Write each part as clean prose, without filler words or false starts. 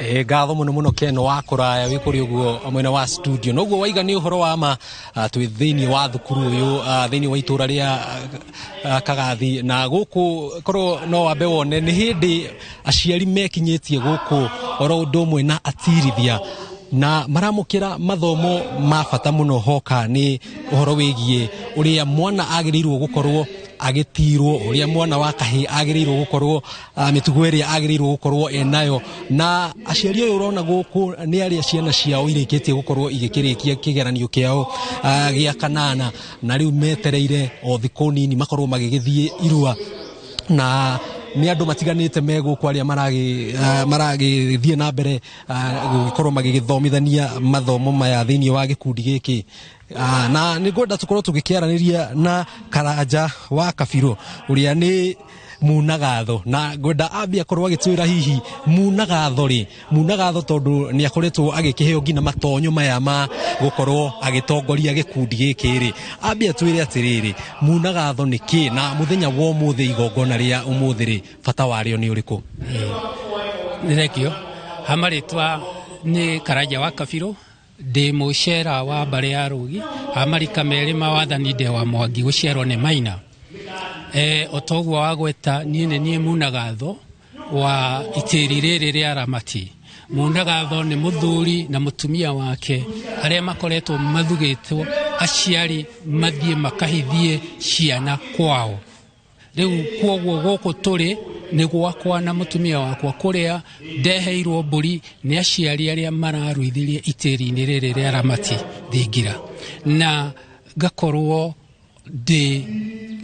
Ngatho muno Ken wa kuraya wi kuri uguo mwena wa studio noguo waiga ni uhoro wa ma twi thiini wa thukuru uyu thiini wa itura ria Kagathi na guku korwo no wambe wone ni hindi aciari mekinyitie guku oro undu mwe na atirithia na maramukira mathomo ma bata muno hoka ni uhoro wigie uria mwana agirirwo gukorwo agitirwo uria mwana wa kahi agirirwo gukorwo mitugo iria agirirwo gukorwo enayo na aciari uyu urona guku ni aria ciana ciao irikitie gukorwo igikirikia kigeranio kiao gia kanana na riu metereire o thiku nini makorwo magigithie irua na ni andu matiganite meguku aria maragithie na mbere gukorwo magigithomithania mathomo maya thiini wa gikundi giki na nigwenda tukorwo tugikiaraniria na Karanja wa Kabirũ uria ni munagatho na gwenda ambia korwo agitwira hihi munagatho tondu ni akoretwo agikiheo ngina matonyo maya ma gukorwo agitongoria gikundi giki ri ambia twire atiriri munagatho niki na muthenya wa umuthi igongona ria umuthi ri bata wario ni uriku nirekio hamaritwa ni Karanja wa Kabirũ de mucera wa bare ya Rugi amarika meri mawathani de wa Mwangi guciarwo ni Maina otogwo wagweta ni munagatho wa itiri riri ria Ramati. Munagatho ni muthuri na mutumia wake aria makoretwo mathugitwo aciari mathie makahithie ciana kwao. Riu kwogwo guku turi ni gwakwa na mutumia wakwa kuria ndeheirwo mburi ni aciari aria mararuithirie itiri-ini riri ria Ramati thingira na gakorwo ndi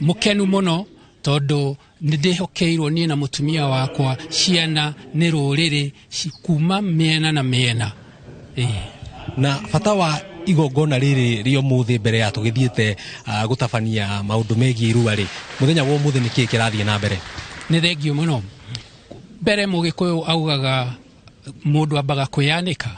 mukenu muno tondu ndihokeirwo ni na mutumia wakwa ciana ni ruriri kuma miena na miena na bata wa igongona riri rio muthi mbere ya tugithiete gutabania maundu megie irua ri muthenya wa muthi niki kirathie na mbere ni thengio muno mbere mugikuyu augaga mundu ambaga kuyanika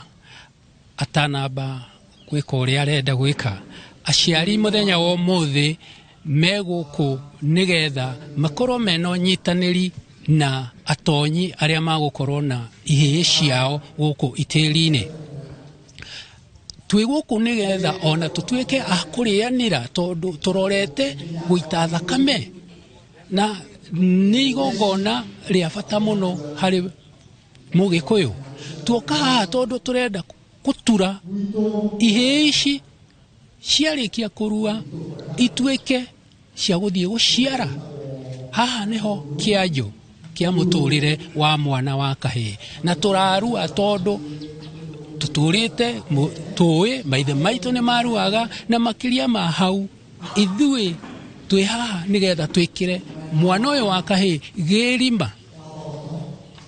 atanamba gwika uria arenda gwika aciari muthenya wa muthi meguku nigetha makorwo meno nyitaniri na atonyi aria magukorwo na ihii ciao guku itiri-ini twiguku nigetha ona tutwike akurianira tondu turorete guita thakame na ni igongona ria bata muno hari mugikuyu tuoka tondu turenda kutura ihii ici ciarikia kurua itwike cia guthie guciara haha niho kianjo kia muturire wa mwana wa kahi na turarua tondu tuturite tuwe maithe maitu ni maruaga na makiria ma hau ithui twi haha nigetha twikire mwana uyu wa kahi girima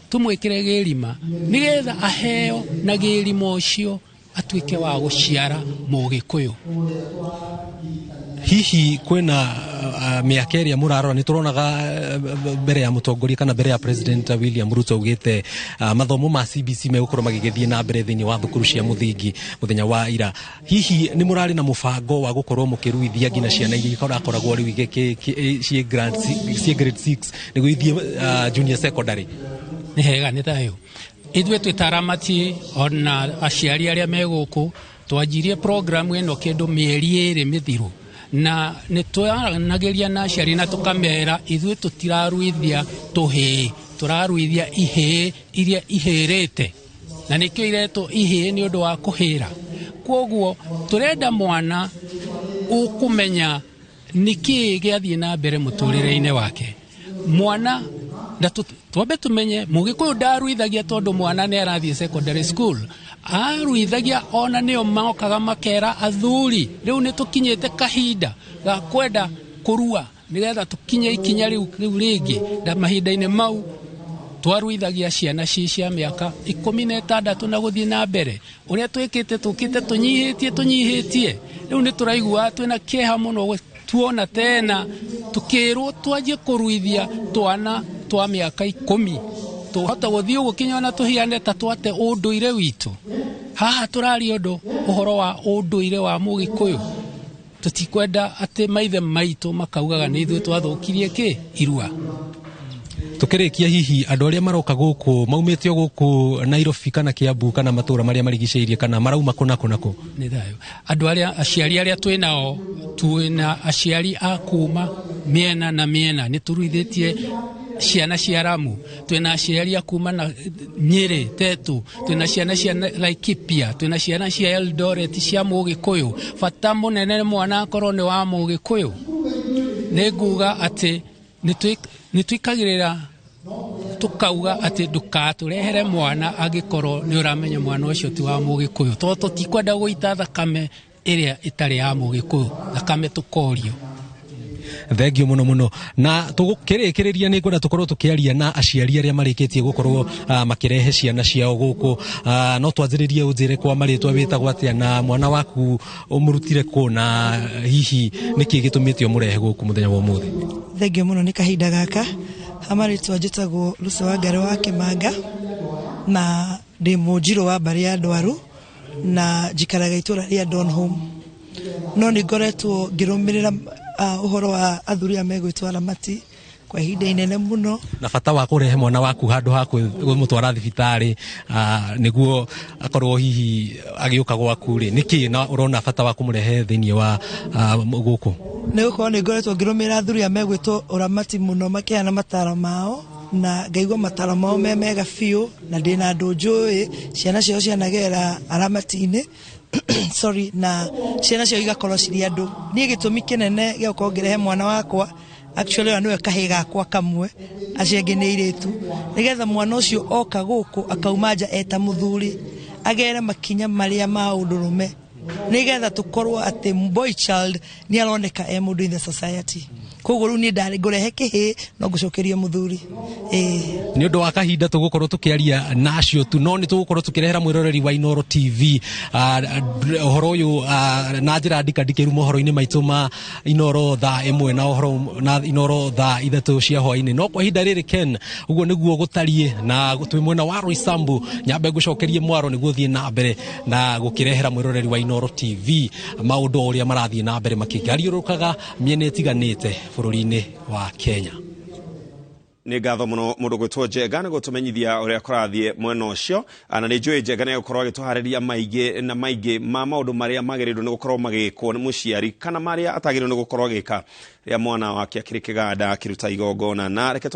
tumwikire girima nigetha aheo na girima ucio atwike wa guciara mugikuyu hihi kwena miaka iria murarora ni turonaga mbere ya mutongoria kana mbere ya President William Ruto ugite mathomo ma CBC megukorwo magigithie na mbere thiini wa thukuru cia muthingi muthenya wa ira hihi ni murari na mubango wa gukorwo mukiruithia ngina ciana iria ikorakoragwo riu cie grade 6 ni guithie junior secondary ni hega ni tayo itwe twitaramati ona aciari aria meguku twanjirie program eno kindu mieri iri mithiru na nitwanageria na aciari na tukamera ithuĩ tutiraruithia tuhi turaruithia ihĩ iria ihĩrĩte na nikio iretwo ihĩ ni undu wa kuhĩra kwoguo turenda mwana ukumenya niki giathie na mbere muturire-ini wake mwana twambe tumenye mugikuyu ndaruithagia tondu mwana ni arathie secondary school aruithagia ona nio maokaga makera athuri riu ni tukinyete kahinda ga kwenda kurua nigetha tukinye ikinya riu ringi na mahinda-ini mau twaruithagia ciana cia miaka 16 na guthie na mbere uria twikite tukite tunyihitie riu ni turaigua twina kieha muno tuona tena tukirwo twaje kuruithia twana twa miaka 10 tuhota guthie gukinya na tuhiane ta twate unduire witu haha turari undu uhoro wa unduire wa mugikuyu tutikwenda ati maithe maitu makaugaga ni ithuĩ twathukirie ki irua tukirikia hihi andu aria maroka guku maumite guku Nairobi kana Kiambu kana matura maria marigiceirie kana marauma kunako ni thayo andu aria aciari aria twina aciari akuma miena na miena ni turuithitie ciana cia Ramu, twina aciari akuma na Nyeri Tetu, twina ciana cia Laikipia, twina ciana cia Eldoret cia Mugikuyu. Bata munene mwana akorwo ni wa Mugikuyu ni nguga ati ni twikagirira tukauga ati ndukaturehere mwana agikorwo ni uramenya mwana ucio ti wa Mugikuyu to tutikwenda guita thakame iria itari ya Mugikuyu, thakame tukorio. Thengio muno na tugukirikiriria ni ngwenda tukorwo tukiaria na aciari aria marikitie gukorwo makirehe ciana ciao guku no twanjiririe unjire kwa maritwa witagwo atia na mwana waku umurutire ku na hihi niki gitumite umurehe guku muthenya wa umuthi. Thengio muno ni kahinda gaka amaritwa njitagwo Lucy Wangari wa Kimanga na ndi mujiro wa bari ya Ndwaru na jikaraga itura ria Donholm no ni ngoretwo ngirumirira uhoro wa athuri a megwitwa Aramati kwa ihinda inene muno na bata wa kurehe mwana waku handu ha kumutwara thibitari niguo akorwo hihi agiuka gwaku ri niki na urona bata wa kumurehe thiini wa guku ni gukorwo ni ngoretwo ngirumira athuri a megwitwa Aramati muno makiana matara mao na ngaigua matara mao mega fiu na ndina ndunjui ciana cio cianagera Aramati-ini sorry na ciana cio igakorwo ciri andu ni gitumi kinene gya kuongerehe mwana wakwa actually aniwe kahiga akwa kamwe acienge ni iritu nigetha mwana ucio oka guku akaumanja eta muthuri agere makinya maria ma undurume nigetha tukorwo ati boy child ni aroneka mundu in the society koguo ru ni ndari ngurehe kihi no ngucokeria muthuri ni undu wa kahinda tugukorwo tukiaria nacio tu no ni tugukorwo tukirehera mwiroreri wa Inooro TV uhoro uyu na njira ndikadikiru mohoro-ini maitu ma Inooro thaa 1 na uhoro na Inooro thaa 3 cia hwaini no kwa ihinda riri Ken uguo niguo gutarie na twi mwena wa Roysambu nyambe ngucokerie mwaro niguo thie na mbere na gukirehera mwiroreri wa Inooro TV maundu uria marathie na mbere makigariurukaga miene itiganite bururi-ini wa Kenya. Ni ngatho muno mundu gwitwo Njenga ni gutumenyithia uria kurathie mwena ucio na ni njui Njenga ni gukorwo agituhariria maingi ma maundu maria magiriirwo ni gukorwo magikwo ni muciari kana maria atagiriirwo ni gukorwo agika ria mwana wake akiri kiganda akiruta igongona na